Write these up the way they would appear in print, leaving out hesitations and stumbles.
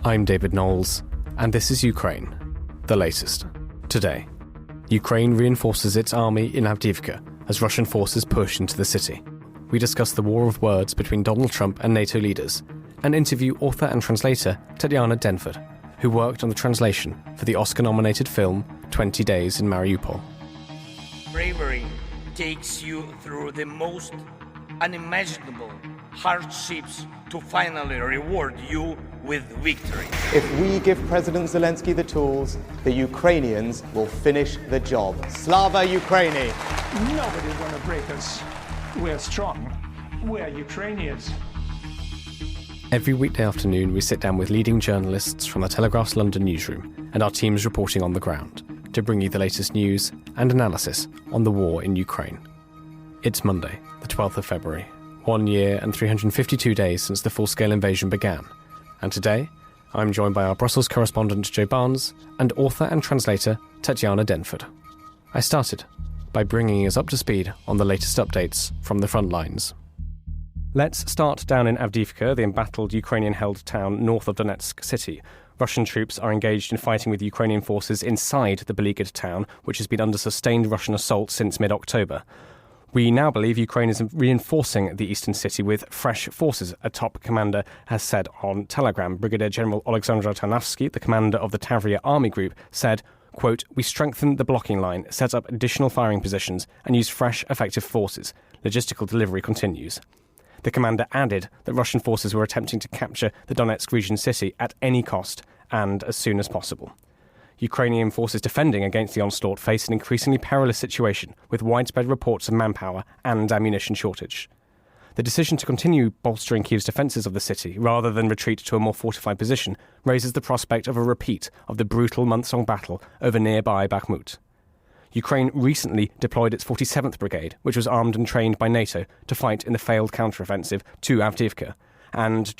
I'm David Knowles, and this is Ukraine, the latest. Today, Ukraine reinforces its army in Avdiivka as Russian forces push into the city. We discuss the war of words between Donald Trump and NATO leaders, and interview author and translator Tetyana Denford, who worked on the translation for the Oscar-nominated film 20 Days in Mariupol. Bravery takes you through the most unimaginable hardships to finally reward you with victory. If we give President Zelensky the tools, the Ukrainians will finish the job. Slava Ukraini! Nobody's gonna break us. We're strong. We're Ukrainians. Every weekday afternoon, we sit down with leading journalists from the Telegraph's London newsroom and our teams reporting on the ground to bring you the latest news and analysis on the war in Ukraine. It's Monday, the 12th of February, 1 year and 352 days since the full-scale invasion began. And today, I'm joined by our Brussels correspondent Joe Barnes and author and translator Tetyana Denford. I started by bringing us up to speed on the latest updates from the front lines. Let's start down in Avdiivka, the embattled Ukrainian-held town north of Donetsk city. Russian troops are engaged in fighting with Ukrainian forces inside the beleaguered town, which has been under sustained Russian assault since mid-October. We now believe Ukraine is reinforcing the eastern city with fresh forces, a top commander has said on Telegram. Brigadier General Alexander Tarnavsky, the commander of the Tavria Army Group, said, quote, "We strengthened the blocking line, set up additional firing positions, and used fresh, effective forces. Logistical delivery continues." The commander added that Russian forces were attempting to capture the Donetsk region city at any cost and as soon as possible. Ukrainian forces defending against the onslaught face an increasingly perilous situation with widespread reports of manpower and ammunition shortage. The decision to continue bolstering Kyiv's defences of the city rather than retreat to a more fortified position raises the prospect of a repeat of the brutal months-long battle over nearby Bakhmut. Ukraine recently deployed its 47th Brigade, which was armed and trained by NATO, to fight in the failed counteroffensive to Avdiivka. And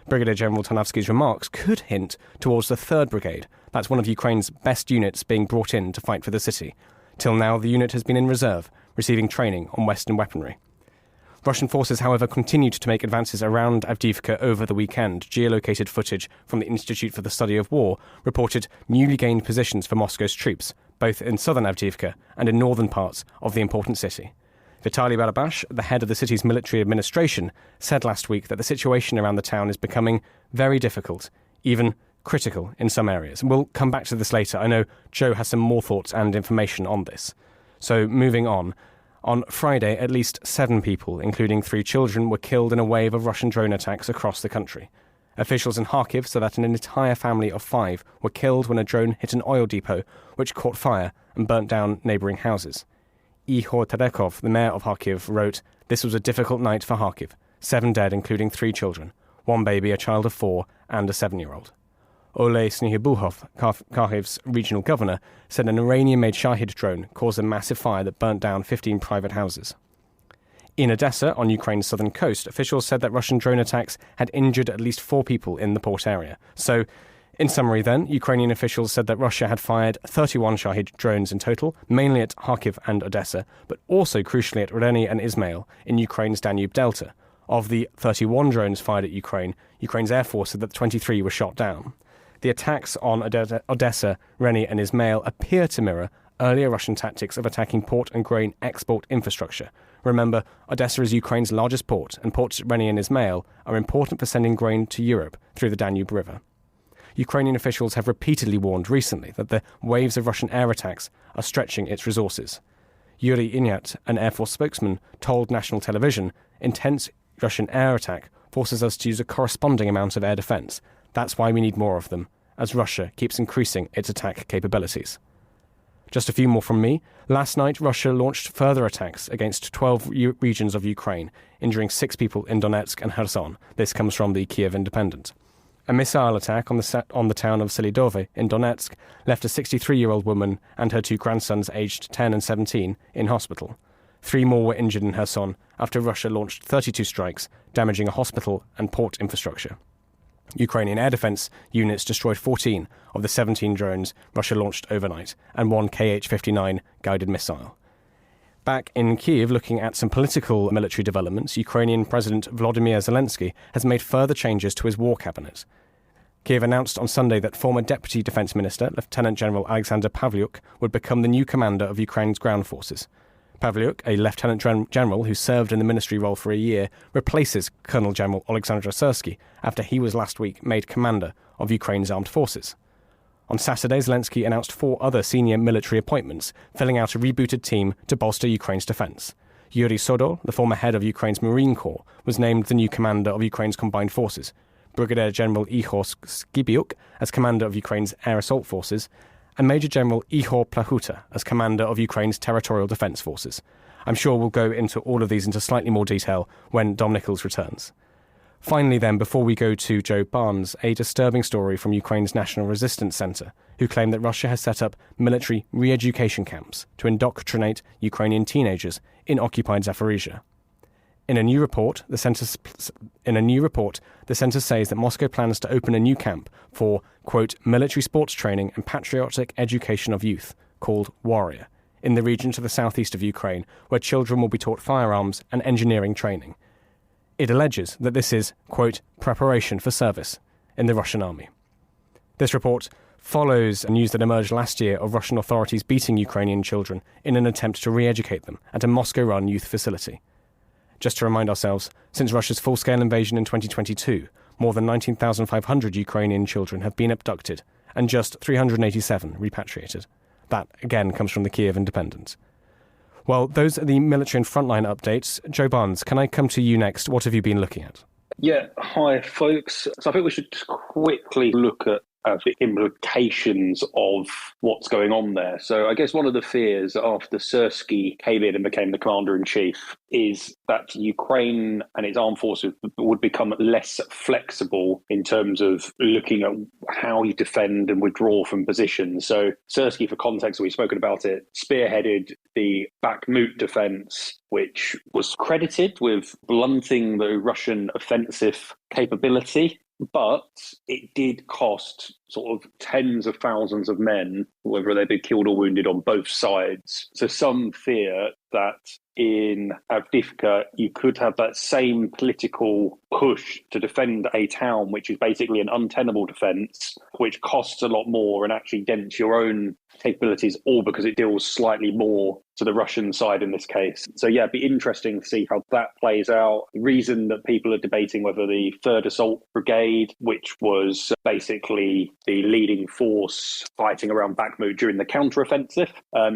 Brigadier General Tarnavsky's remarks could hint towards the 3rd Brigade. That's one of Ukraine's best units being brought in to fight for the city. Till now, the unit has been in reserve, receiving training on Western weaponry. Russian forces, however, continued to make advances around Avdiivka over the weekend. Geolocated footage from the Institute for the Study of War reported newly gained positions for Moscow's troops, both in southern Avdiivka and in northern parts of the important city. Vitaly Barabash, the head of the city's military administration, said last week that the situation around the town is becoming very difficult, even critical in some areas. And we'll come back to this later. I know Joe has some more thoughts and information on this. So moving on. On Friday, at least 7 people, including 3 children, were killed in a wave of Russian drone attacks across the country. Officials in Kharkiv said that an entire family of 5 were killed when a drone hit an oil depot, which caught fire and burnt down neighbouring houses. Ihor Terekov, the mayor of Kharkiv, wrote, "This was a difficult night for Kharkiv. 7 dead, including 3 children, 1 baby, a child of 4, and a 7-year-old. Oleh Snihibuhov, Kharkiv's regional governor, said an Iranian-made Shahid drone caused a massive fire that burnt down 15 private houses. In Odessa, on Ukraine's southern coast, officials said that Russian drone attacks had injured at least 4 people in the port area. So, in summary then, Ukrainian officials said that Russia had fired 31 Shahid drones in total, mainly at Kharkiv and Odessa, but also crucially at Reni and Izmail in Ukraine's Danube Delta. Of the 31 drones fired at Ukraine, Ukraine's Air Force said that 23 were shot down. The attacks on Odessa, Reni and Izmail appear to mirror earlier Russian tactics of attacking port and grain export infrastructure. Remember, Odessa is Ukraine's largest port, and ports at Reni and Izmail are important for sending grain to Europe through the Danube River. Ukrainian officials have repeatedly warned recently that the waves of Russian air attacks are stretching its resources. Yuri Inyat, an Air Force spokesman, told national television, "Intense Russian air attack forces us to use a corresponding amount of air defense. That's why we need more of them, as Russia keeps increasing its attack capabilities." Just a few more from me. Last night, Russia launched further attacks against 12 regions of Ukraine, injuring 6 people in Donetsk and Kherson. This comes from the Kiev Independent. A missile attack on the town of Selidove in Donetsk left a 63-year-old woman and her 2 grandsons aged 10 and 17 in hospital. 3 more were injured in Kherson after Russia launched 32 strikes, damaging a hospital and port infrastructure. Ukrainian air defense units destroyed 14 of the 17 drones Russia launched overnight and 1 Kh-59 guided missile. Back in Kyiv, looking at some political military developments, Ukrainian President Volodymyr Zelensky has made further changes to his war cabinet. Kiev announced on Sunday that former Deputy Defence Minister, Lieutenant General Alexander Pavlyuk, would become the new commander of Ukraine's ground forces. Pavlyuk, a Lieutenant General who served in the ministry role for a year, replaces Colonel General Alexander Syrsky after he was last week made commander of Ukraine's armed forces. On Saturday, Zelensky announced 4 other senior military appointments, filling out a rebooted team to bolster Ukraine's defence. Yuri Sodor, the former head of Ukraine's Marine Corps, was named the new commander of Ukraine's combined forces. Brigadier General Ihor Skibiuk as commander of Ukraine's air assault forces, and Major General Ihor Plahuta as commander of Ukraine's territorial defence forces. I'm sure we'll go into all of these into slightly more detail when Dom Nichols returns. Finally then, before we go to Joe Barnes, a disturbing story from Ukraine's National Resistance Centre, who claim that Russia has set up military re-education camps to indoctrinate Ukrainian teenagers in occupied Zaporizhia. In a new report, the centre says that Moscow plans to open a new camp for, quote, military sports training and patriotic education of youth, called Warrior, in the region to the southeast of Ukraine, where children will be taught firearms and engineering training. It alleges that this is, quote, preparation for service in the Russian army. This report follows news that emerged last year of Russian authorities beating Ukrainian children in an attempt to re-educate them at a Moscow-run youth facility. Just to remind ourselves, since Russia's full-scale invasion in 2022, more than 19,500 Ukrainian children have been abducted and just 387 repatriated. That, again, comes from the Kiev Independent. Well, those are the military and frontline updates. Joe Barnes, can I come to you next? What have you been looking at? Yeah, hi, folks. So I think we should just quickly look at the implications of what's going on there. So I guess one of the fears after Syrsky came in and became the commander-in-chief is that Ukraine and its armed forces would become less flexible in terms of looking at how you defend and withdraw from positions. So Syrsky, for context, we've spoken about it, spearheaded the Bakhmut defence, which was credited with blunting the Russian offensive capability. But it did cost sort of tens of thousands of men, whether they've been killed or wounded on both sides. So some fear that in Avdiivka, you could have that same political push to defend a town, which is basically an untenable defence, which costs a lot more and actually dents your own capabilities, all because it deals slightly more to the Russian side in this case. So yeah, it'd be interesting to see how that plays out. The reason that people are debating whether the 3rd Assault Brigade, which was basically the leading force fighting around Bakhmut during the counter-offensive,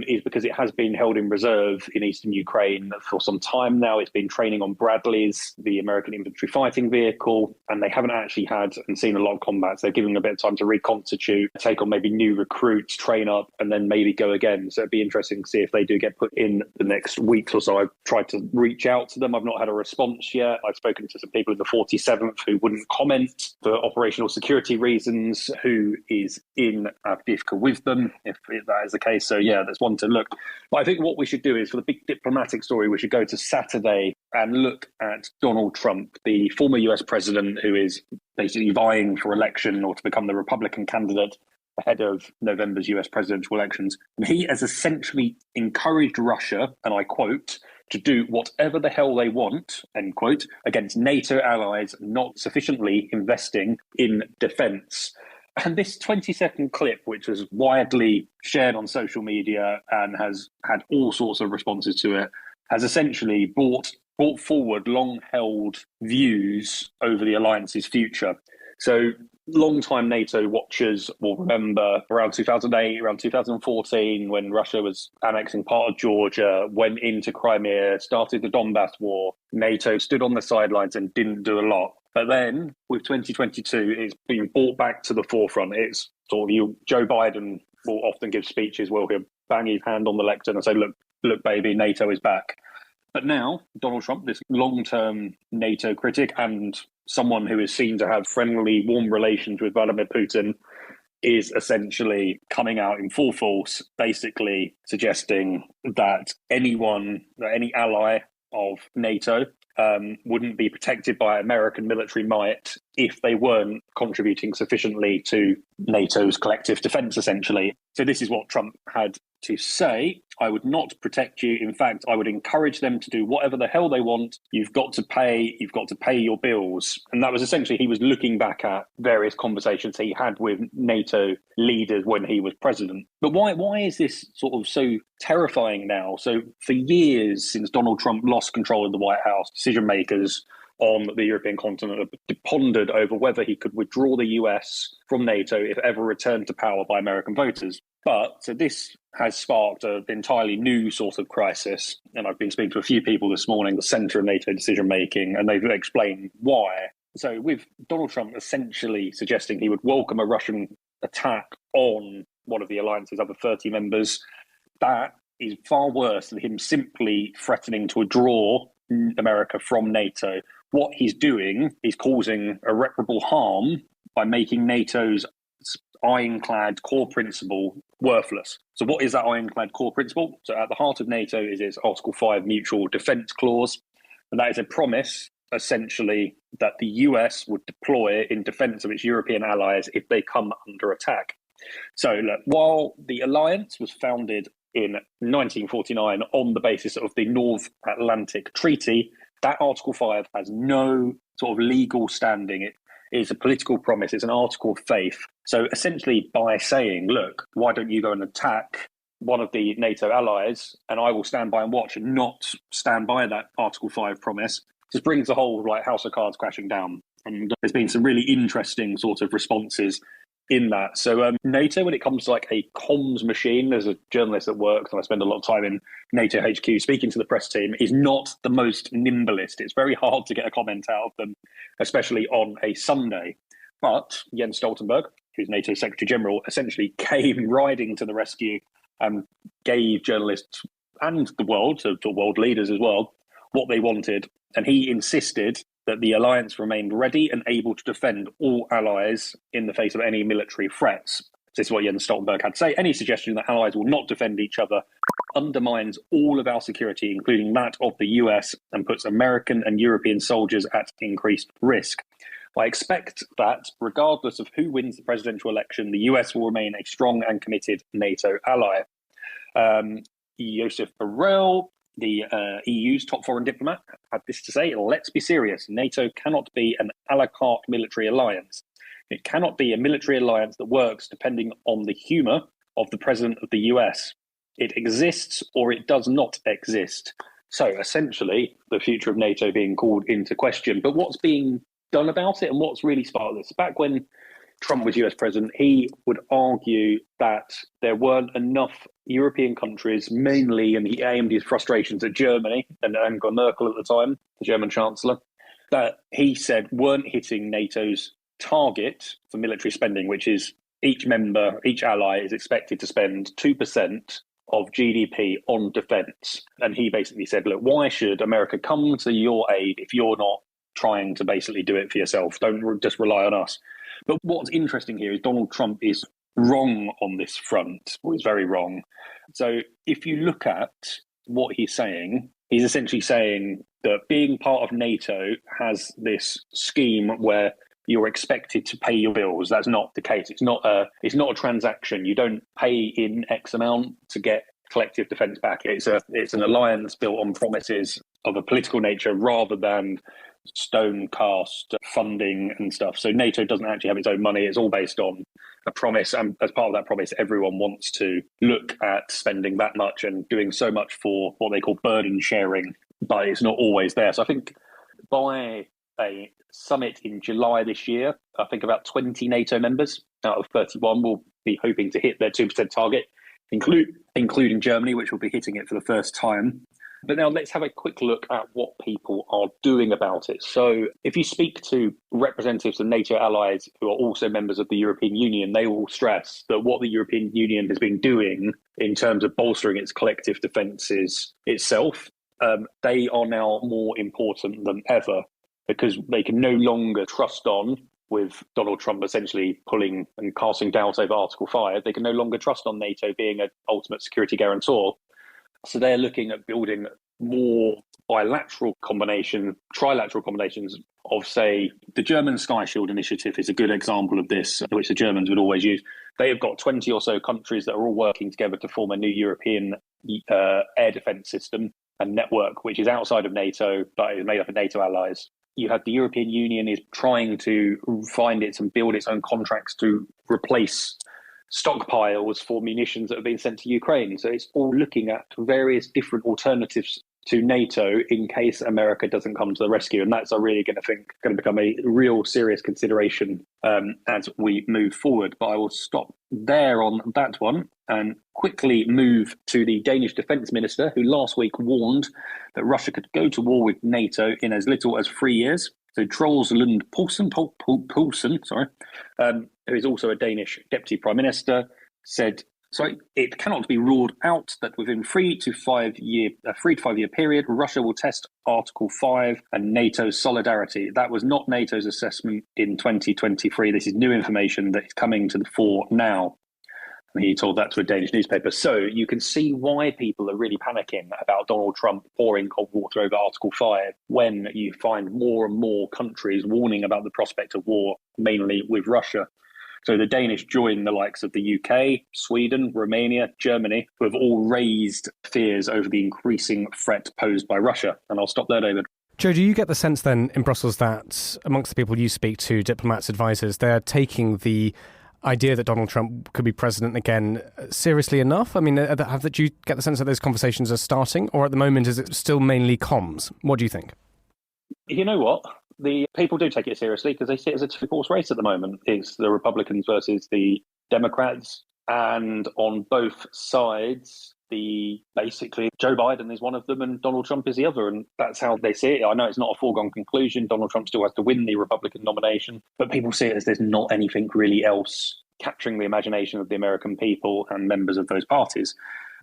is because it has been held in reserve in eastern Ukraine for some time now. It's been training on Bradleys, the American infantry fighting vehicle, and they haven't actually had and seen a lot of combat. So they're giving them a bit of time to reconstitute, take on maybe new recruits, train up, and then maybe go again. So it'd be interesting to see if they do get put in the next weeks or so. I've tried to reach out to them. I've not had a response yet. I've spoken to some people in the 47th who wouldn't comment for operational security reasons, who is in Avdiivka with them, if that is the case. So yeah, there's one to look. But I think what we should do is, for the big diplomatic story, we should go to Saturday and look at Donald Trump, the former US president who is basically vying for election or to become the Republican candidate ahead of November's US presidential elections. And he has essentially encouraged Russia, and I quote, to do whatever the hell they want, end quote, against NATO allies not sufficiently investing in defence. And this 20-second clip, which was widely shared on social media and has had all sorts of responses to it, has essentially brought forward long-held views over the alliance's future. So long-time NATO watchers will remember around 2008, around 2014, when Russia was annexing part of Georgia, went into Crimea, started the Donbass war. NATO stood on the sidelines and didn't do a lot. But then, with 2022, it's been brought back to the forefront. It's sort of Joe Biden will often give speeches where he'll bang his hand on the lectern and say, look, baby, NATO is back. But now, Donald Trump, this long-term NATO critic and someone who is seen to have friendly, warm relations with Vladimir Putin, is essentially coming out in full force, basically suggesting that any ally of NATO wouldn't be protected by American military might if they weren't contributing sufficiently to NATO's collective defence, essentially. So this is what Trump had to say, I would not protect you. In fact, I would encourage them to do whatever the hell they want. You've got to pay your bills. And that was essentially, he was looking back at various conversations he had with NATO leaders when he was president. But why is this sort of so terrifying now? So for years, since Donald Trump lost control of the White House, decision makers on the European continent pondered over whether he could withdraw the US from NATO if ever returned to power by American voters. But so this has sparked an entirely new sort of crisis. And I've been speaking to a few people this morning, the centre of NATO decision making, and they've explained why. So with Donald Trump essentially suggesting he would welcome a Russian attack on one of the alliance's other 30 members, that is far worse than him simply threatening to withdraw America from NATO. What he's doing is causing irreparable harm by making NATO's ironclad core principle worthless. So what is that ironclad core principle? So at the heart of NATO is its Article 5 mutual defence clause. And that is a promise, essentially, that the US would deploy in defence of its European allies if they come under attack. So look, while the alliance was founded in 1949 on the basis of the North Atlantic Treaty, that Article 5 has no sort of legal standing. It is a political promise. It's an article of faith. So essentially by saying, look, why don't you go and attack one of the NATO allies and I will stand by and watch and not stand by that Article 5 promise, just brings the whole house of cards crashing down. And there's been some really interesting sort of responses in that. So NATO, when it comes to a comms machine, as a journalist that works, and I spend a lot of time in NATO HQ speaking to the press team, is not the most nimblest. It's very hard to get a comment out of them, especially on a Sunday. But Jens Stoltenberg, who's NATO Secretary General, essentially came riding to the rescue and gave journalists and the world, to world leaders as well, what they wanted. And he insisted that the alliance remained ready and able to defend all allies in the face of any military threats. This is what Jens Stoltenberg had to say. Any suggestion that allies will not defend each other undermines all of our security, including that of the US, and puts American and European soldiers at increased risk. I expect that, regardless of who wins the presidential election, the US will remain a strong and committed NATO ally. Joseph Borrell, the EU's top foreign diplomat, had this to say: let's be serious. NATO cannot be an a la carte military alliance. It cannot be a military alliance that works depending on the humour of the president of the US. It exists or it does not exist. So essentially, the future of NATO being called into question. But what's being done about it and what's really sparked this? Back when Trump was US president, he would argue that there weren't enough European countries, mainly, and he aimed his frustrations at Germany and Angela Merkel at the time, the German chancellor, that he said weren't hitting NATO's target for military spending, which is each member, each ally is expected to spend 2% of GDP on defence. And he basically said, look, why should America come to your aid if you're not trying to basically do it for yourself? Don't just rely on us. But what's interesting here is Donald Trump is wrong on this front, or is very wrong. So if you look at what he's saying, he's essentially saying that being part of NATO has this scheme where you're expected to pay your bills. That's not the case. It's not a transaction. You don't pay in X amount to get collective defence back. It's an alliance built on promises of a political nature rather than stone cast funding and stuff. So NATO doesn't actually have its own money. It's all based on a promise. And as part of that promise, everyone wants to look at spending that much and doing so much for what they call burden sharing, but it's not always there. So I think by a summit in July this year, I think about 20 NATO members out of 31 will be hoping to hit their 2% target, including Germany, which will be hitting it for the first time. But now let's have a quick look at what people are doing about it. So if you speak to representatives of NATO allies who are also members of the European Union, they will stress that what the European Union has been doing in terms of bolstering its collective defences itself, they are now more important than ever, because they can no longer trust on, with Donald Trump essentially pulling and casting doubt over Article 5, they can no longer trust on NATO being an ultimate security guarantor. So they're looking at building more bilateral combination, trilateral combinations of, say, the German Sky Shield Initiative is a good example of this, which the Germans would always use. They have got 20 or so countries that are all working together to form a new European air defence system and network, which is outside of NATO, but is made up of NATO allies. You have the European Union is trying to find its and build its own contracts to replace stockpiles for munitions that have been sent to Ukraine. So it's all looking at various different alternatives to NATO in case America doesn't come to the rescue. And that's really going to become a real serious consideration as we move forward. But I will stop there on that one and quickly move to the Danish defence minister, who last week warned that Russia could go to war with NATO in as little as 3 years. So Troels Lund Poulsen, who is also a Danish deputy prime minister, said, it cannot be ruled out that within 3 to 5 year period, Russia will test Article 5 and NATO's solidarity. That was not NATO's assessment in 2023. This is new information that is coming to the fore now. And he told that to a Danish newspaper. So you can see why people are really panicking about Donald Trump pouring cold water over Article 5 when you find more and more countries warning about the prospect of war, mainly with Russia. So the Danish join the likes of the UK, Sweden, Romania, Germany, who have all raised fears over the increasing threat posed by Russia. And I'll stop there, David. Joe, do you get the sense then in Brussels that amongst the people you speak to, diplomats, advisors, they're taking the idea that Donald Trump could be president again seriously enough? I mean, do you get the sense that those conversations are starting, or at the moment is it still mainly comms? What do you think? You know what? The people do take it seriously because they see it as a two-horse race at the moment. It's the Republicans versus the Democrats. And on both sides, basically Joe Biden is one of them and Donald Trump is the other. And that's how they see it. I know it's not a foregone conclusion. Donald Trump still has to win the Republican nomination. But people see it as there's not anything really else capturing the imagination of the American people and members of those parties.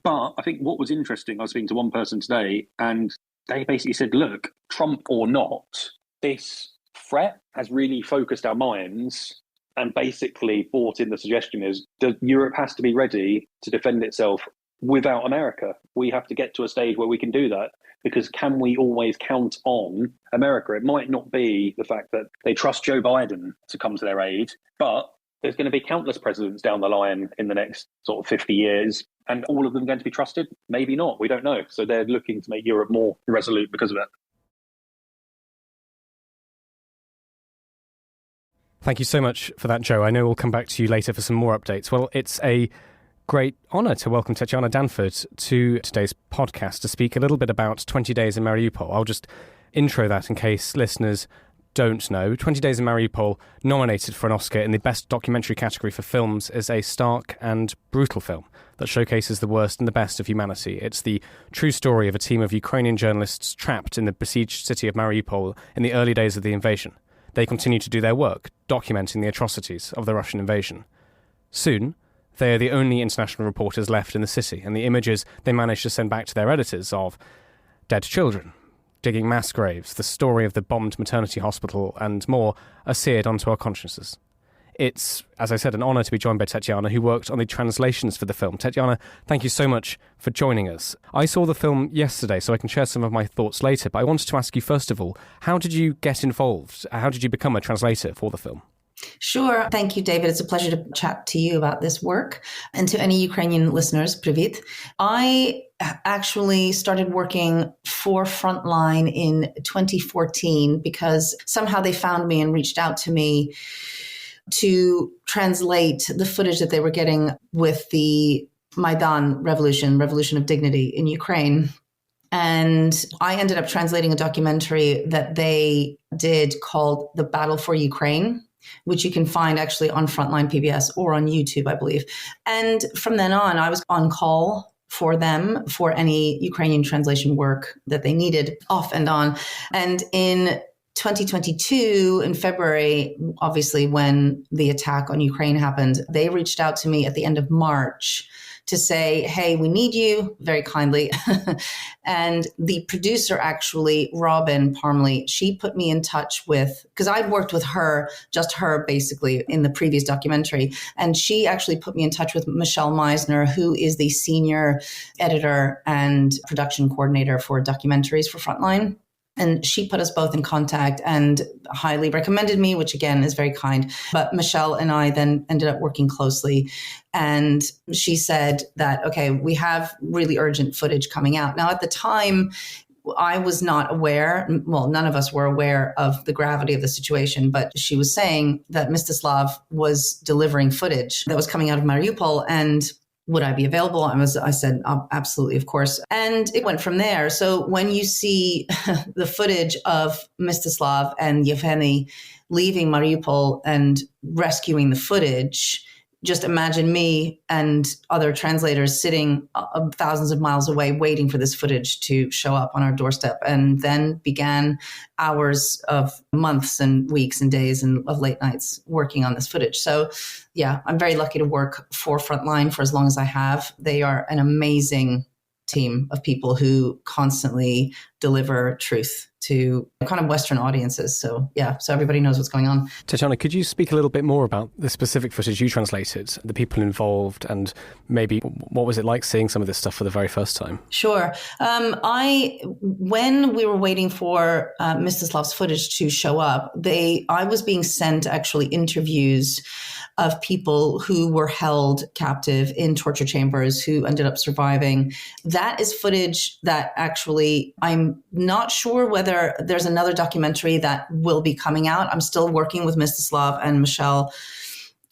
But I think what was interesting, I was speaking to one person today, and they basically said, look, Trump or not, this threat has really focused our minds and basically brought in the suggestion is that Europe has to be ready to defend itself without America. We have to get to a stage where we can do that, because can we always count on America? It might not be the fact that they trust Joe Biden to come to their aid, but there's going to be countless presidents down the line in the next sort of 50 years, and all of them going to be trusted? Maybe not. We don't know. So they're looking to make Europe more resolute because of it. Thank you so much for that, Joe. I know we'll come back to you later for some more updates. Well, it's a great honour to welcome Tetyana Denford to today's podcast to speak a little bit about 20 Days in Mariupol. I'll just intro that in case listeners don't know. 20 Days in Mariupol, nominated for an Oscar in the Best Documentary category for films, is a stark and brutal film that showcases the worst and the best of humanity. It's the true story of a team of Ukrainian journalists trapped in the besieged city of Mariupol in the early days of the invasion. They continue to do their work, documenting the atrocities of the Russian invasion. Soon, they are the only international reporters left in the city, and the images they manage to send back to their editors of dead children, digging mass graves, the story of the bombed maternity hospital, and more are seared onto our consciences. It's, as I said, an honour to be joined by Tetyana, who worked on the translations for the film. Tetyana, thank you so much for joining us. I saw the film yesterday, so I can share some of my thoughts later, but I wanted to ask you, first of all, how did you get involved? How did you become a translator for the film? Sure. Thank you, David. It's a pleasure to chat to you about this work. And to any Ukrainian listeners, Привіт. I actually started working for Frontline in 2014 because somehow they found me and reached out to me to translate the footage that they were getting with the Maidan Revolution of Dignity in Ukraine. And I ended up translating a documentary that they did called The Battle for Ukraine, which you can find actually on Frontline PBS or on YouTube, I believe. And from then on, I was on call for them for any Ukrainian translation work that they needed off and on. And in 2022, in February, obviously when the attack on Ukraine happened, they reached out to me at the end of March to say, hey, we need you, very kindly. And the producer, actually, Robin Parmley, she put me in touch with, because I'd worked with her, just her basically, in the previous documentary. And she actually put me in touch with Michelle Meisner, who is the senior editor and production coordinator for documentaries for Frontline. And she put us both in contact and highly recommended me, which again is very kind. But Michelle and I then ended up working closely. And she said that, okay, we have really urgent footage coming out. Now, at the time, I was not aware, well, none of us were aware of the gravity of the situation, but she was saying that Mstislav was delivering footage that was coming out of Mariupol, and would I be available? I said, absolutely, of course. And it went from there. So when you see the footage of Mstislav and Yevgeny leaving Mariupol and rescuing the footage, just imagine me and other translators sitting thousands of miles away waiting for this footage to show up on our doorstep. And then began hours of months and weeks and days and of late nights working on this footage. So yeah, I'm very lucky to work for Frontline for as long as I have. They are an amazing team of people who constantly deliver truth to kind of Western audiences. So yeah, so everybody knows what's going on. Tetyana, could you speak a little bit more about the specific footage you translated, the people involved, and maybe what was it like seeing some of this stuff for the very first time? Sure. When we were waiting for Mstislav's footage to show up, I was being sent actually interviews of people who were held captive in torture chambers who ended up surviving. That is footage that actually, I'm not sure whether there's another documentary that will be coming out. I'm still working with Mstislav and Michelle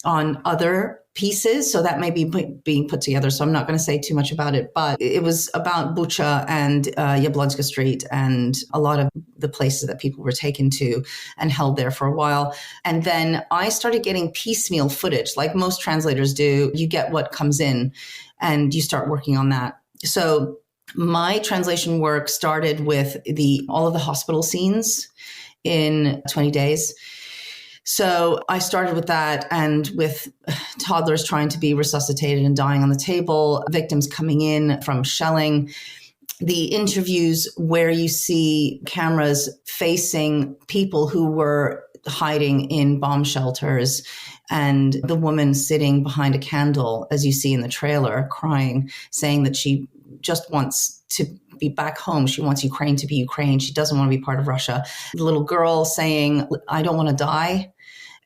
on other pieces, so that may be being put together. So I'm not going to say too much about it, but it was about Bucha and Yablonska Street and a lot of the places that people were taken to and held there for a while. And then I started getting piecemeal footage, like most translators do. You get what comes in and you start working on that. So my translation work started with all of the hospital scenes in 20 days. So I started with that, and with toddlers trying to be resuscitated and dying on the table, victims coming in from shelling, the interviews where you see cameras facing people who were hiding in bomb shelters, and the woman sitting behind a candle, as you see in the trailer, crying, saying that she just wants to be back home. She wants Ukraine to be Ukraine. She doesn't want to be part of Russia. The little girl saying, I don't want to die.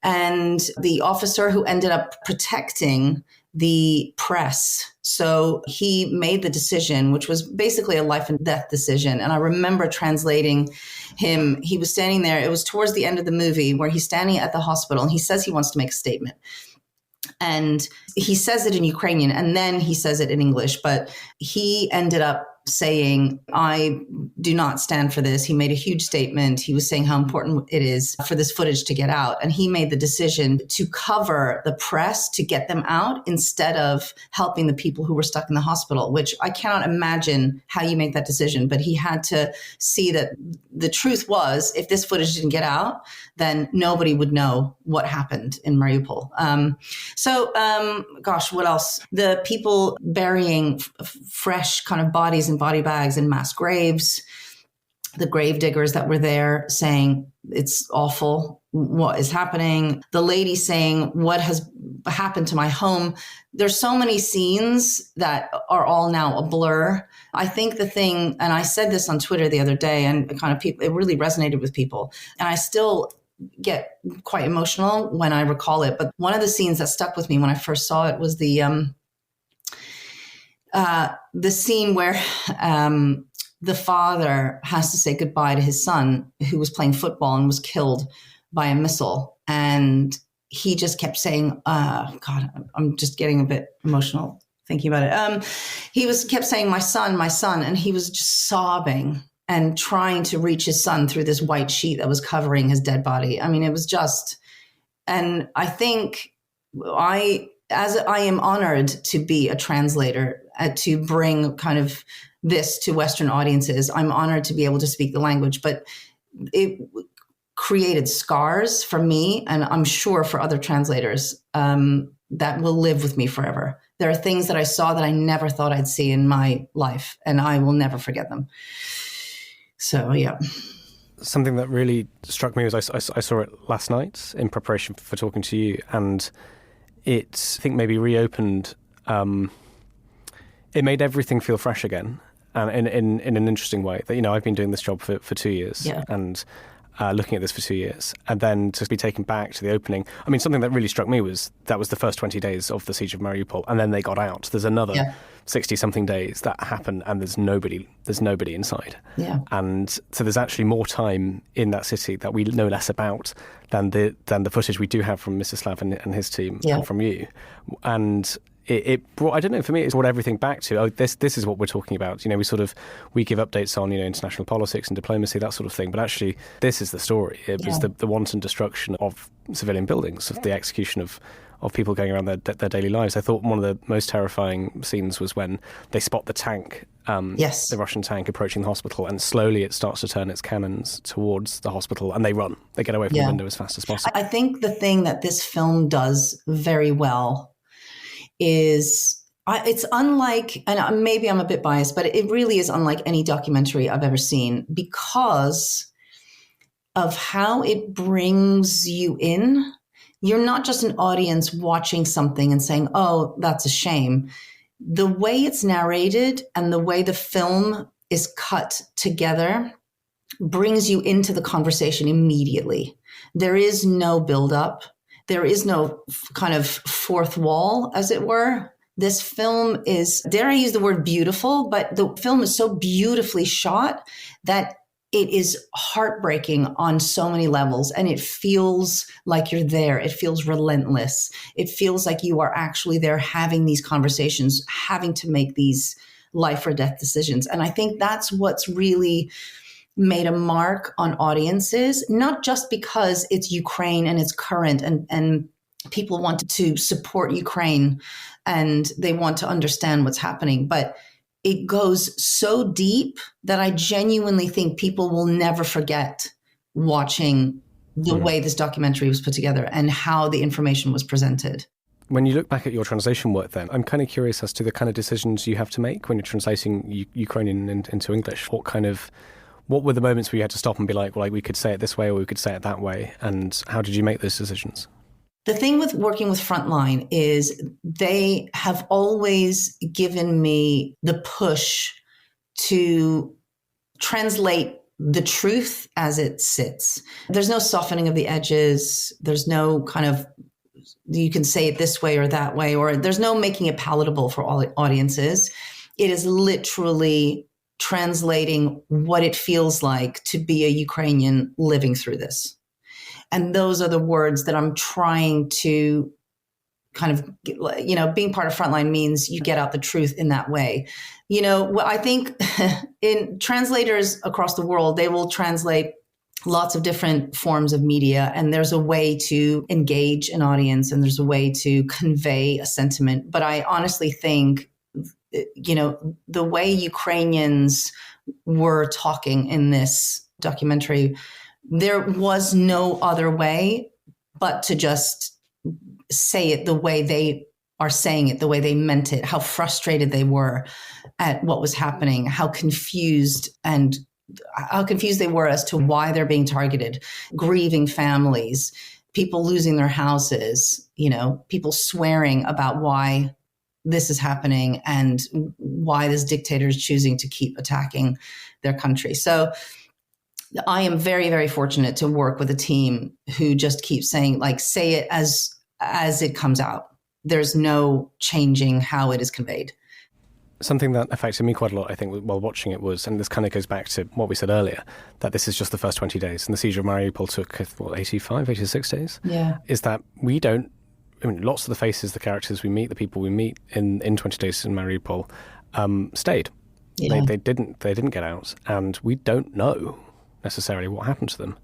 And the officer who ended up protecting the press. So he made the decision, which was basically a life and death decision. And I remember translating him. He was standing there. It was towards the end of the movie where he's standing at the hospital and he says he wants to make a statement. And he says it in Ukrainian and then he says it in English, but he ended up saying, I do not stand for this. He made a huge statement. He was saying how important it is for this footage to get out. And he made the decision to cover the press to get them out instead of helping the people who were stuck in the hospital, which I cannot imagine how you make that decision. But he had to see that the truth was, if this footage didn't get out, then nobody would know what happened in Mariupol. Gosh, what else? The people burying fresh kind of bodies in body bags in mass graves, the grave diggers that were there saying it's awful what is happening, the lady saying what has happened to my home. There's so many scenes that are all now a blur. I think the thing, and I said this on Twitter the other day, and it really resonated with people, and I still get quite emotional when I recall it, but one of the scenes that stuck with me when I first saw it was the scene where the father has to say goodbye to his son who was playing football and was killed by a missile. And he just kept saying, God, I'm just getting a bit emotional thinking about it. He kept saying, my son, and he was just sobbing and trying to reach his son through this white sheet that was covering his dead body. I mean, it was just, and I think I am honored to be a translator, to bring kind of this to Western audiences. I'm honored to be able to speak the language, but it created scars for me, and I'm sure for other translators, that will live with me forever. There are things that I saw that I never thought I'd see in my life, and I will never forget them. So, yeah. Something that really struck me was I saw it last night in preparation for talking to you, and it, I think, maybe reopened. It made everything feel fresh again, and in an interesting way. That, I've been doing this job for 2 years, and looking at this for 2 years, and then to be taken back to the opening. I mean, something that really struck me was that was the first 20 days of the siege of Mariupol, and then they got out. There's another 60-something days that happen, and there's nobody inside. Yeah. And so there's actually more time in that city that we know less about than the footage we do have from Mstislav and his team, and from you. And it brought, I don't know, for me, it's brought everything back to, this is what we're talking about. We give updates on, international politics and diplomacy, that sort of thing. But actually, this is the story. It was the wanton destruction of civilian buildings, of the execution of people going around their daily lives. I thought one of the most terrifying scenes was when they spot the tank, the Russian tank approaching the hospital, and slowly it starts to turn its cannons towards the hospital, and they run. They get away from the window as fast as possible. I think the thing that this film does very well is it's unlike, and maybe I'm a bit biased, but it really is unlike any documentary I've ever seen because of how it brings you in. You're not just an audience watching something and saying, oh, that's a shame. The way it's narrated and the way the film is cut together brings you into the conversation immediately. There is no buildup. There is no kind of fourth wall, as it were. This film is, dare I use the word beautiful, but the film is so beautifully shot that it is heartbreaking on so many levels, and it feels like you're there. It feels relentless. It feels like you are actually there having these conversations, having to make these life or death decisions. And I think that's what's really made a mark on audiences, not just because it's Ukraine and it's current and people want to support Ukraine and they want to understand what's happening, but it goes so deep that I genuinely think people will never forget watching the way this documentary was put together and how the information was presented. When you look back at your translation work then, I'm kind of curious as to the kind of decisions you have to make when you're translating Ukrainian into English. What were the moments where you had to stop and be like, well, we could say it this way or we could say it that way? And how did you make those decisions? The thing with working with Frontline is they have always given me the push to translate the truth as it sits. There's no softening of the edges. There's no kind of, you can say it this way or that way, or there's no making it palatable for all audiences. It is literally translating what it feels like to be a Ukrainian living through this. And those are the words that I'm trying to kind of, being part of Frontline means you get out the truth in that way. I think in translators across the world, they will translate lots of different forms of media, and there's a way to engage an audience and there's a way to convey a sentiment. But I honestly think the way Ukrainians were talking in this documentary, there was no other way but to just say it the way they are saying it, the way they meant it, how frustrated they were at what was happening, how confused they were as to why they're being targeted, grieving families, people losing their houses, people swearing about why this is happening and why this dictator is choosing to keep attacking their country. So I am very, very fortunate to work with a team who just keeps saying, say it as it comes out. There's no changing how it is conveyed. Something that affected me quite a lot, I think, while watching it was, and this kind of goes back to what we said earlier, that this is just the first 20 days. And the siege of Mariupol took, 86 days? Yeah. Is that lots of the faces, the characters we meet, the people we meet in 20 days in Mariupol stayed. Yeah. They didn't get out, and we don't know necessarily what happened to them.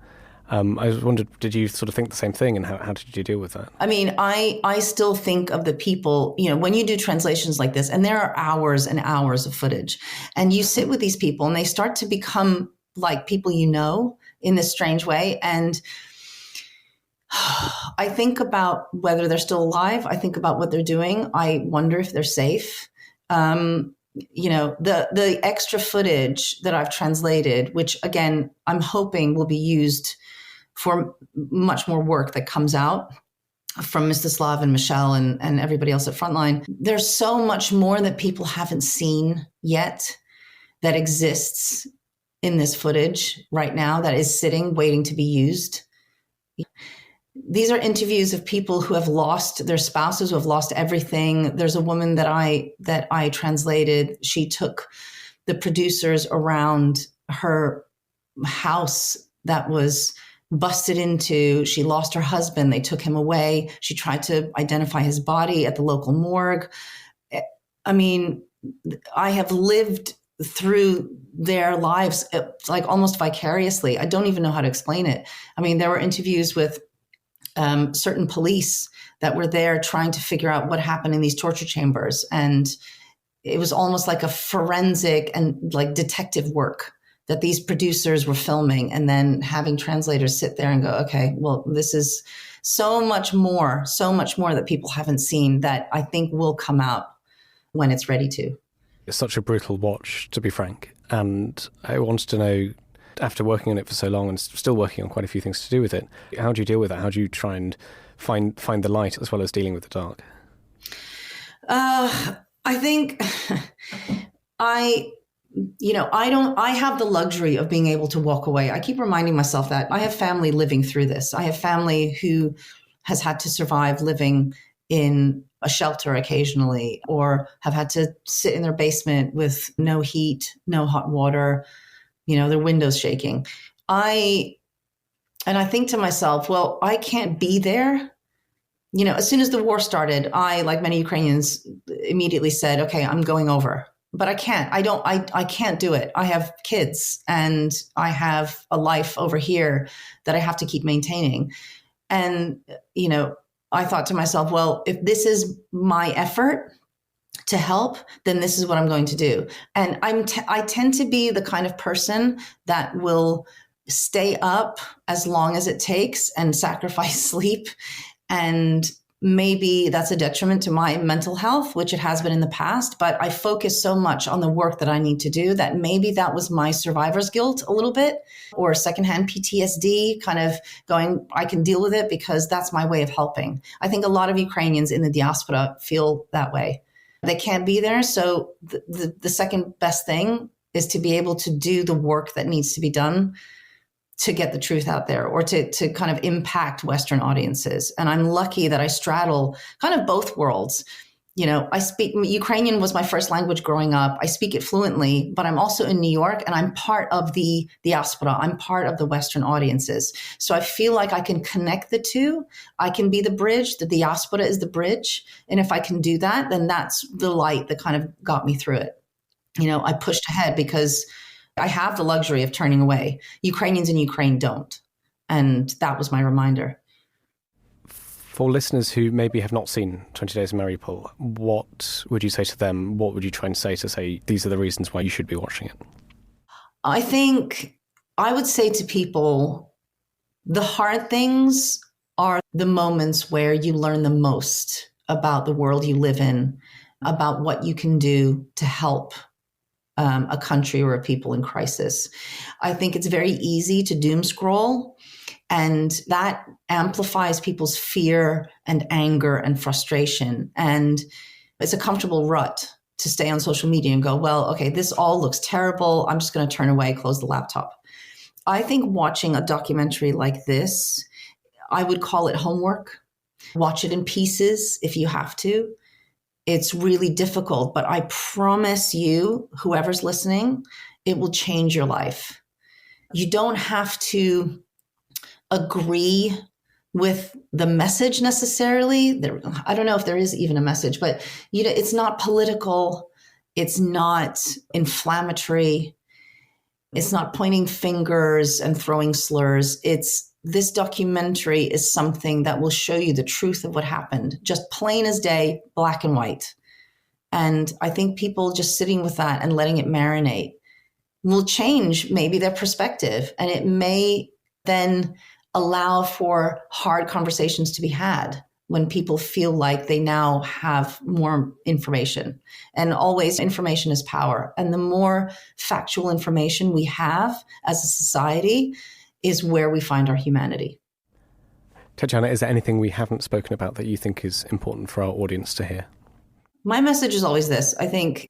I wondered, did you sort of think the same thing, and how did you deal with that? I mean, I still think of the people, when you do translations like this, and there are hours and hours of footage, and you sit with these people and they start to become like people in this strange way. And I think about whether they're still alive. I think about what they're doing. I wonder if they're safe. The extra footage that I've translated, which again, I'm hoping will be used for much more work that comes out from Mstislav and Michelle and everybody else at Frontline. There's so much more that people haven't seen yet that exists in this footage right now that is sitting, waiting to be used. These are interviews of people who have lost their spouses, who have lost everything. There's a woman that I translated. She took the producers around her house that was busted into. She lost her husband. They took him away. She tried to identify his body at the local morgue. I mean, I have lived through their lives like almost vicariously. I don't even know how to explain it. I mean, there were interviews with certain police that were there trying to figure out what happened in these torture chambers. And it was almost like a forensic and like detective work that these producers were filming and then having translators sit there and go, okay, well, this is so much more that people haven't seen that I think will come out when it's ready to. It's such a brutal watch, to be frank. And I wanted to know, after working on it for so long and still working on quite a few things to do with it, how do you deal with that? How do you try and find the light as well as dealing with the dark? I think I have the luxury of being able to walk away. I keep reminding myself that I have family living through this. I have family who has had to survive living in a shelter occasionally, or have had to sit in their basement with no heat, no hot water, their windows shaking. I think to myself, well, I can't be there. As soon as the war started, I, like many Ukrainians, immediately said, okay, I'm going over. But I can't. I can't do it. I have kids and I have a life over here that I have to keep maintaining. And, I thought to myself, well, if this is my effort to help, then this is what I'm going to do. And I tend to be the kind of person that will stay up as long as it takes and sacrifice sleep. And maybe that's a detriment to my mental health, which it has been in the past, but I focus so much on the work that I need to do that maybe that was my survivor's guilt a little bit, or secondhand PTSD, kind of going, I can deal with it because that's my way of helping. I think a lot of Ukrainians in the diaspora feel that way. They can't be there. So the second best thing is to be able to do the work that needs to be done to get the truth out there, or to kind of impact Western audiences. And I'm lucky that I straddle kind of both worlds. I speak Ukrainian was my first language growing up. I speak it fluently, but I'm also in New York and I'm part of the diaspora. I'm part of the Western audiences. So I feel like I can connect the two. I can be the bridge. The diaspora is the bridge. And if I can do that, then that's the light that kind of got me through it. I pushed ahead because I have the luxury of turning away. Ukrainians in Ukraine don't. And that was my reminder. For listeners who maybe have not seen 20 Days in Mariupol, what would you say to them? What would you try and say these are the reasons why you should be watching it? I think I would say to people, the hard things are the moments where you learn the most about the world you live in, about what you can do to help a country or a people in crisis. I think it's very easy to doom scroll, and that amplifies people's fear and anger and frustration. And it's a comfortable rut to stay on social media and go, well, okay, this all looks terrible. I'm just going to turn away, close the laptop. I think watching a documentary like this, I would call it homework. Watch it in pieces if you have to. It's really difficult, but I promise you, whoever's listening, it will change your life. You don't have to agree with the message necessarily. I don't know if there is even a message, but it's not political. It's not inflammatory. It's not pointing fingers and throwing slurs. This documentary is something that will show you the truth of what happened, just plain as day, black and white. And I think people just sitting with that and letting it marinate will change maybe their perspective. And it may then allow for hard conversations to be had when people feel like they now have more information. And always information is power. And the more factual information we have as a society is where we find our humanity. Tetyana, is there anything we haven't spoken about that you think is important for our audience to hear? My message is always this. I think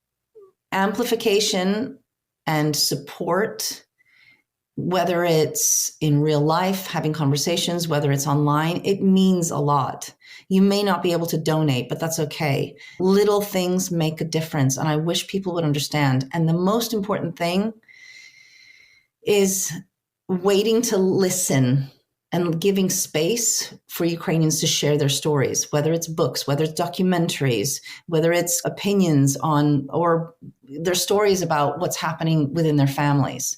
amplification and support, whether it's in real life, having conversations, whether it's online, it means a lot. You may not be able to donate, but that's okay. Little things make a difference, and I wish people would understand. And the most important thing is waiting to listen and giving space for Ukrainians to share their stories, whether it's books, whether it's documentaries, whether it's opinions on, or their stories about what's happening within their families.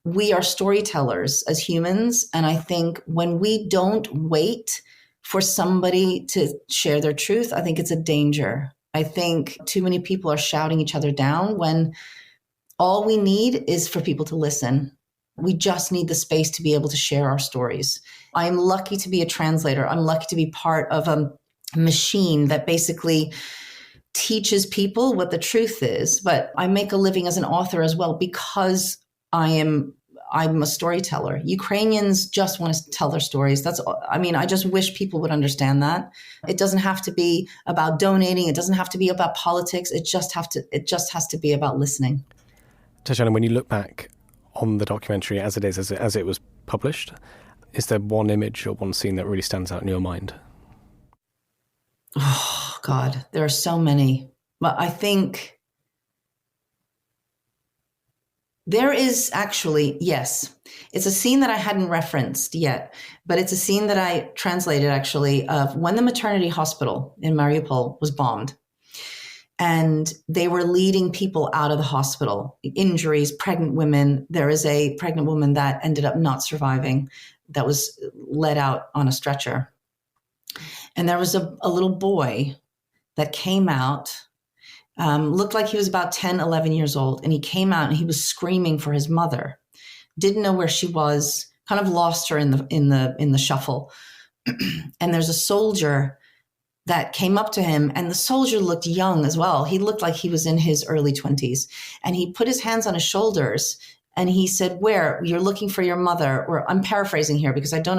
We are storytellers as humans. And I think when we don't wait for somebody to share their truth, I think it's a danger. I think too many people are shouting each other down when all we need is for people to listen. We just need the space to be able to share our stories. I'm lucky to be a translator. I'm lucky to be part of a machine that basically teaches people what the truth is. But I make a living as an author as well because I'm a storyteller. Ukrainians just want to tell their stories. I just wish people would understand that. It doesn't have to be about donating. It doesn't have to be about politics. It just has to be about listening. Tetyana, when you look back on the documentary as it was published, is there one image or one scene that really stands out in your mind? Oh, God, there are so many. But I think there is actually, yes, it's a scene that I hadn't referenced yet, but it's a scene that I translated actually of when the maternity hospital in Mariupol was bombed. And they were leading people out of the hospital, injuries, pregnant women. There is a pregnant woman that ended up not surviving, that was led out on a stretcher. And there was a little boy that came out, looked like he was about 10, 11 years old. And he came out and he was screaming for his mother, didn't know where she was, kind of lost her in the shuffle. And there's a soldier that came up to him, and the soldier looked young as well. He looked like he was in his early 20s. And he put his hands on his shoulders and he said, "Where? You're looking for your mother." Or I'm paraphrasing here because I don't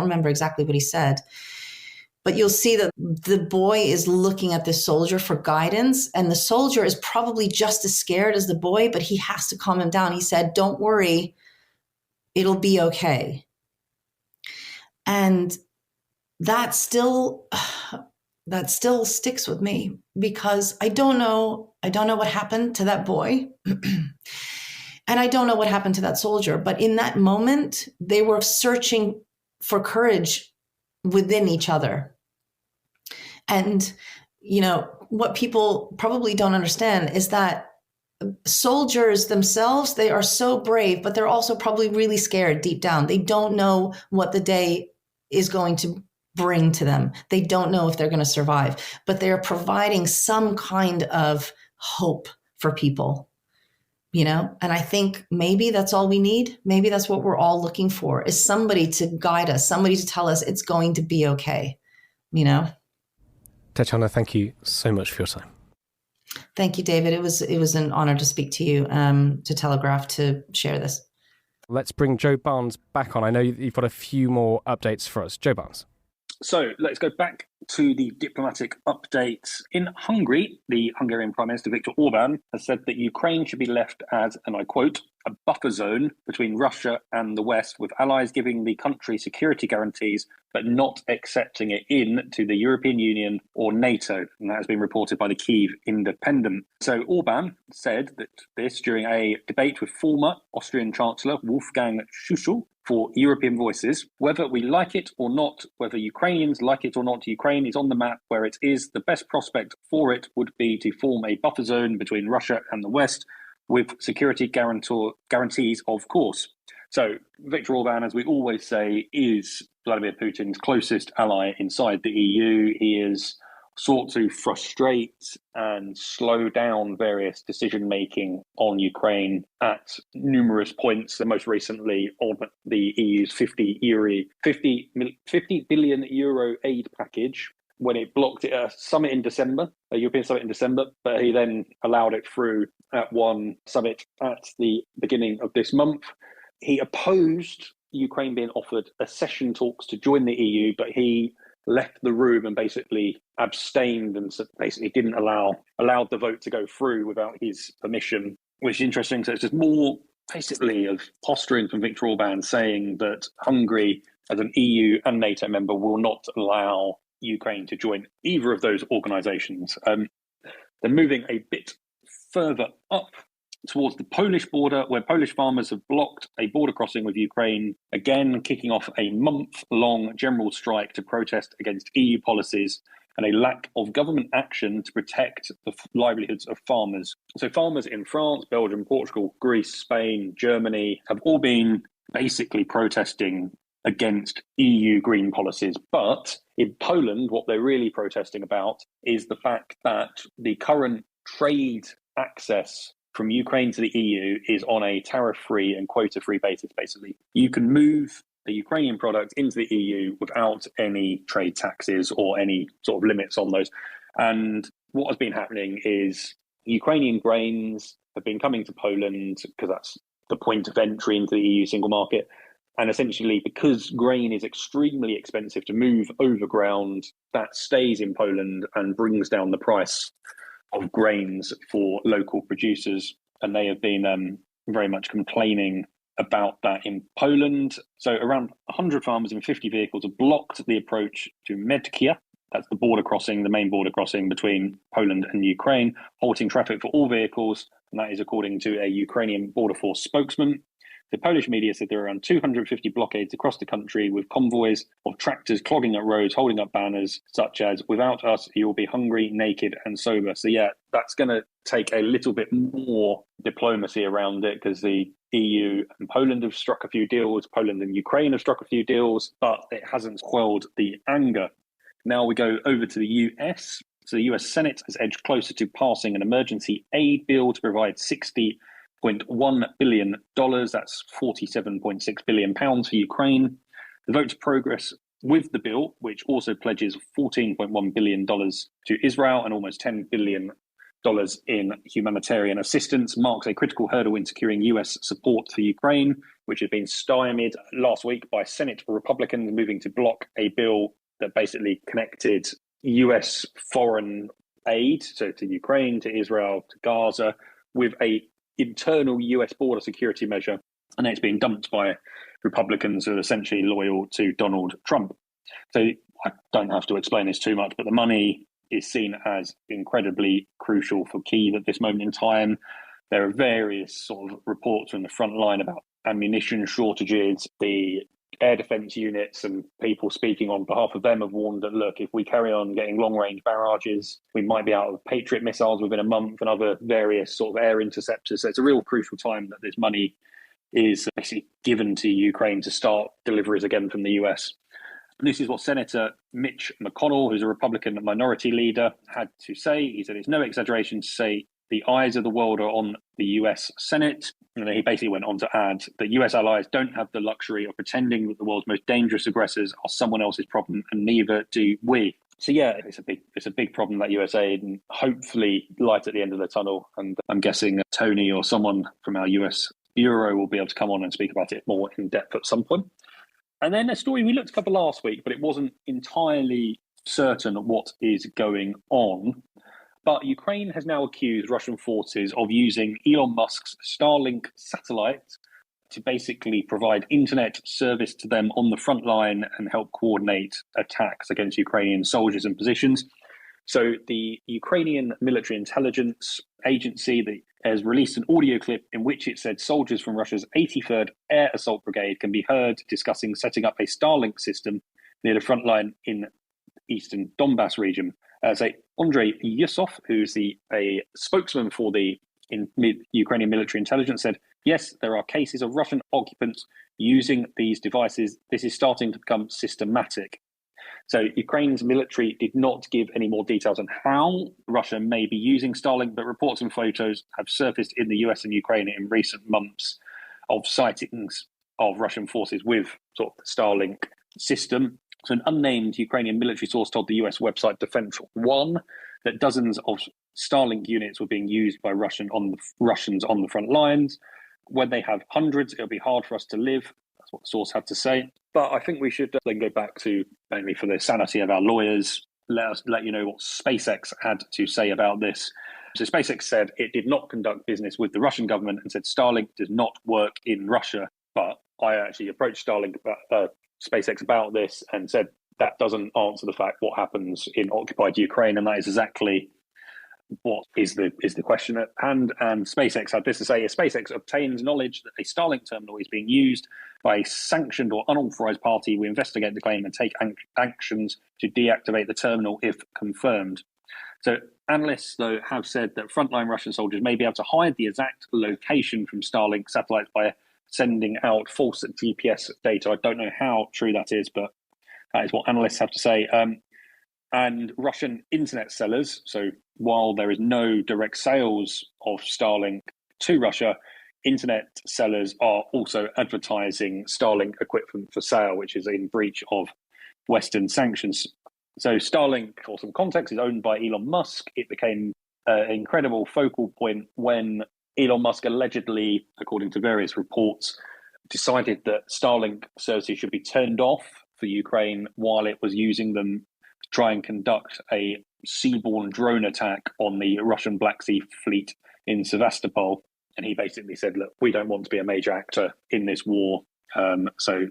remember exactly what he said. But you'll see that the boy is looking at this soldier for guidance, and the soldier is probably just as scared as the boy, but he has to calm him down. He said, "Don't worry, it'll be okay." And that still sticks with me because I don't know what happened to that boy. And I don't know what happened to that soldier, but in that moment, they were searching for courage within each other. And, what people probably don't understand is that soldiers themselves, they are so brave, but they're also probably really scared deep down. They don't know what the day is going to bring to them. They don't know if they're going to survive, but they're providing some kind of hope for people, and I think maybe that's all we need. Maybe that's what we're all looking for, is somebody to guide us, somebody to tell us it's going to be okay, Tetyana, thank you so much for your time. Thank you, David. It was an honor to speak to you, to Telegraph, to share this. Let's bring Joe Barnes back on. I know you've got a few more updates for us. Joe Barnes. So let's go back to the diplomatic updates. In Hungary, the Hungarian Prime Minister Viktor Orban has said that Ukraine should be left as, and I quote, a buffer zone between Russia and the West, with allies giving the country security guarantees, but not accepting it into the European Union or NATO. And that has been reported by the Kyiv Independent. So Orban said that this during a debate with former Austrian Chancellor Wolfgang Schüssel for European Voices. Whether we like it or not, whether Ukrainians like it or not, Ukraine is on the map where it is. The best prospect for it would be to form a buffer zone between Russia and the West, with security guarantees, of course. So Viktor Orban, as we always say, is Vladimir Putin's closest ally inside the EU. He is sought to frustrate and slow down various decision-making on Ukraine at numerous points, and most recently on the EU's 50 billion euro aid package, when it blocked it at a summit in December, a European summit in December, but he then allowed it through at one summit at the beginning of this month. He opposed Ukraine being offered accession talks to join the EU, but he left the room and basically abstained and basically didn't allowed the vote to go through without his permission, which is interesting. So it's just more basically of posturing from Viktor Orban saying that Hungary, as an EU and NATO member, will not allow Ukraine to join either of those organisations. They're moving a bit further up towards the Polish border, where Polish farmers have blocked a border crossing with Ukraine, again kicking off a month-long general strike to protest against EU policies and a lack of government action to protect the livelihoods of farmers. So farmers in France, Belgium, Portugal, Greece, Spain, Germany have all been basically protesting against EU green policies. But in Poland, what they're really protesting about is the fact that the current trade access from Ukraine to the EU is on a tariff-free and quota-free basis, basically. You can move the Ukrainian product into the EU without any trade taxes or any sort of limits on those. And what has been happening is Ukrainian grains have been coming to Poland because that's the point of entry into the EU single market. And essentially, because grain is extremely expensive to move over ground, that stays in Poland and brings down the price of grains for local producers. And they have been very much complaining about that in Poland. So around 100 farmers and 50 vehicles have blocked the approach to Medkia. That's the border crossing, the main border crossing between Poland and Ukraine, halting traffic for all vehicles. And that is according to a Ukrainian border force spokesman. The Polish media said there are around 250 blockades across the country, with convoys of tractors clogging up roads, holding up banners such as "Without us, you'll be hungry, naked and sober." So yeah, that's going to take a little bit more diplomacy around it, because the EU and Poland have struck a few deals, Poland and Ukraine have struck a few deals, but it hasn't quelled the anger. Now we go over to the US. So the US Senate has edged closer to passing an emergency aid bill to provide $60.1 billion. That's £47.6 billion for Ukraine. The vote to progress with the bill, which also pledges $14.1 billion to Israel and almost $10 billion in humanitarian assistance, marks a critical hurdle in securing US support for Ukraine, which had been stymied last week by Senate Republicans moving to block a bill that basically connected US foreign aid, so to Ukraine, to Israel, to Gaza, with a internal US border security measure, and it's been dumped by Republicans who are essentially loyal to Donald Trump. So I don't have to explain this too much, but the money is seen as incredibly crucial for Kyiv at this moment in time. There are various sort of reports from the front line about ammunition shortages. The air defence units and people speaking on behalf of them have warned that, look, if we carry on getting long-range barrages, we might be out of Patriot missiles within a month and other various sort of air interceptors. So it's a real crucial time that this money is basically given to Ukraine to start deliveries again from the US. And this is what Senator Mitch McConnell, who's a Republican minority leader, had to say. He said it's no exaggeration to say the eyes of the world are on the US Senate. And then he basically went on to add that US allies don't have the luxury of pretending that the world's most dangerous aggressors are someone else's problem, and neither do we. So yeah, it's a big problem, that USA, and hopefully light at the end of the tunnel. And I'm guessing Tony or someone from our US bureau will be able to come on and speak about it more in depth at some point. And then a story we looked at last week, but it wasn't entirely certain what is going on. But Ukraine has now accused Russian forces of using Elon Musk's Starlink satellite to basically provide internet service to them on the front line and help coordinate attacks against Ukrainian soldiers and positions. So the Ukrainian military intelligence agency has released an audio clip in which it said soldiers from Russia's 83rd Air Assault Brigade can be heard discussing setting up a Starlink system near the front line in eastern Donbass region. So Andrei Yusov, who's a spokesman for the Ukrainian military intelligence, said, yes, there are cases of Russian occupants using these devices. This is starting to become systematic. So Ukraine's military did not give any more details on how Russia may be using Starlink, but reports and photos have surfaced in the US and Ukraine in recent months of sightings of Russian forces with sort of the Starlink system. So an unnamed Ukrainian military source told the US website Defense One that dozens of Starlink units were being used by Russians on the front lines. When they have hundreds, it'll be hard for us to live. That's what the source had to say. But I think we should then go back to, mainly for the sanity of our lawyers, let you know what SpaceX had to say about this. So SpaceX said it did not conduct business with the Russian government and said Starlink does not work in Russia. But I actually approached SpaceX about this and said that doesn't answer the fact what happens in occupied Ukraine, and that is exactly what is the question at hand. And SpaceX had this to say: if SpaceX obtains knowledge that a Starlink terminal is being used by a sanctioned or unauthorized party, we investigate the claim and take actions to deactivate the terminal if confirmed. So analysts, though, have said that frontline Russian soldiers may be able to hide the exact location from Starlink satellites by sending out false GPS data. I don't know how true that is, but that is what analysts have to say. And Russian internet sellers, so while there is no direct sales of Starlink to Russia, internet sellers are also advertising Starlink equipment for sale, which is in breach of Western sanctions. So Starlink, for some context, is owned by Elon Musk. It became an incredible focal point when Elon Musk allegedly, according to various reports, decided that Starlink services should be turned off for Ukraine while it was using them to try and conduct a seaborne drone attack on the Russian Black Sea fleet in Sevastopol. And he basically said, look, we don't want to be a major actor in this war, so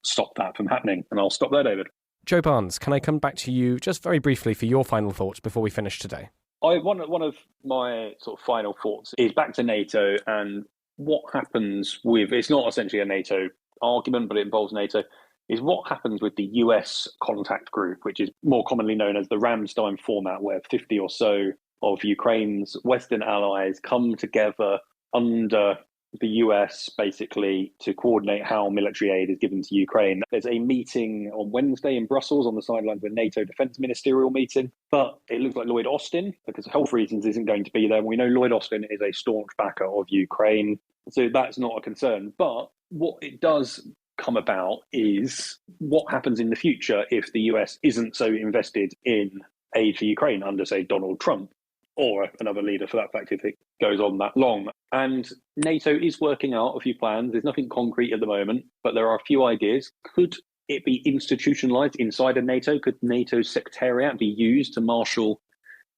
stop that from happening. And I'll stop there, David. Joe Barnes, can I come back to you just very briefly for your final thoughts before we finish today? One of my sort of final thoughts is back to NATO and what happens with, it's not essentially a NATO argument, but it involves NATO, is what happens with the US contact group, which is more commonly known as the Ramstein format, where 50 or so of Ukraine's Western allies come together under the US basically to coordinate how military aid is given to Ukraine. There's a meeting on Wednesday in Brussels on the sidelines of a NATO defence ministerial meeting, but it looks like Lloyd Austin, because of health reasons, isn't going to be there. We know Lloyd Austin is a staunch backer of Ukraine, so that's not a concern. But what it does come about is what happens in the future if the US isn't so invested in aid for Ukraine under, say, Donald Trump, or another leader for that fact, if it goes on that long. And NATO is working out a few plans. There's nothing concrete at the moment, but there are a few ideas. Could it be institutionalized inside of NATO? Could NATO's secretariat be used to marshal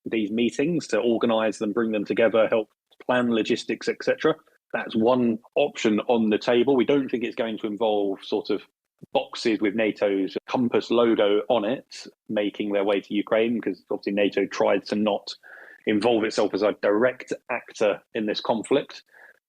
these meetings, to organize them, bring them together, help plan logistics, etc.? That's one option on the table. We don't think it's going to involve sort of boxes with NATO's compass logo on it making their way to Ukraine, because obviously NATO tried to not involve itself as a direct actor in this conflict.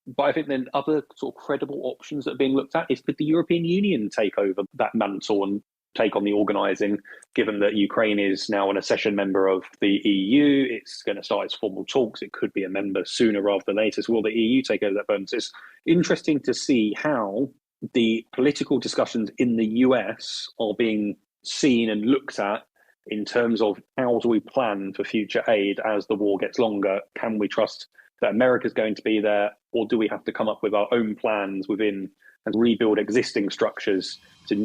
But I think then other sort of credible options that are being looked at is, could the European Union take over that mantle and take on the organising, given that Ukraine is now an accession member of the EU? It's going to start its formal talks. It could be a member sooner rather than later. So will the EU take over that burden? So it's interesting to see how the political discussions in the US are being seen and looked at in terms of how do we plan for future aid as the war gets longer? Can we trust that America's going to be there, or do we have to come up with our own plans within and rebuild existing structures to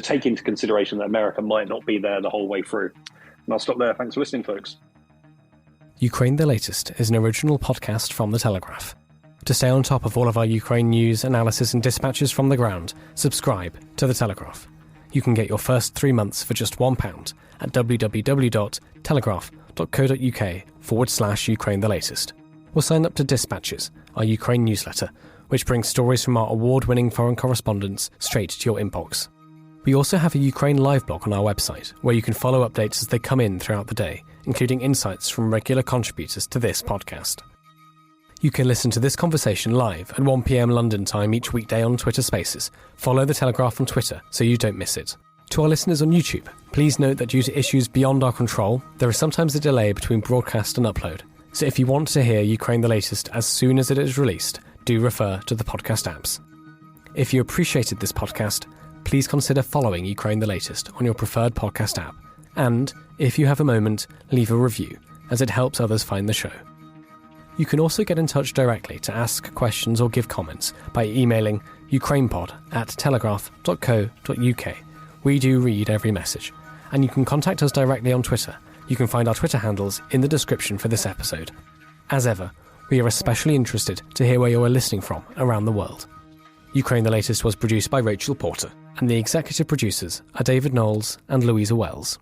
take into consideration that America might not be there the whole way through? And I'll stop there. Thanks for listening, folks. Ukraine the Latest is an original podcast from The Telegraph. To stay on top of all of our Ukraine news, analysis and dispatches from the ground, subscribe to The Telegraph. You can get your first 3 months for just £1 at www.telegraph.co.uk/Ukraine the Latest. Or sign up to Dispatches, our Ukraine newsletter, which brings stories from our award-winning foreign correspondents straight to your inbox. We also have a Ukraine live blog on our website, where you can follow updates as they come in throughout the day, including insights from regular contributors to this podcast. You can listen to this conversation live at 1 p.m. London time each weekday on Twitter Spaces. Follow The Telegraph on Twitter so you don't miss it. To our listeners on YouTube, please note that due to issues beyond our control, there is sometimes a delay between broadcast and upload. So if you want to hear Ukraine the Latest as soon as it is released, do refer to the podcast apps. If you appreciated this podcast, please consider following Ukraine the Latest on your preferred podcast app. And, if you have a moment, leave a review, as it helps others find the show. You can also get in touch directly to ask questions or give comments by emailing ukrainepod@telegraph.co.uk. We do read every message. And you can contact us directly on Twitter. You can find our Twitter handles in the description for this episode. As ever, we are especially interested to hear where you are listening from around the world. Ukraine the Latest was produced by Rachel Porter, and the executive producers are David Knowles and Louisa Wells.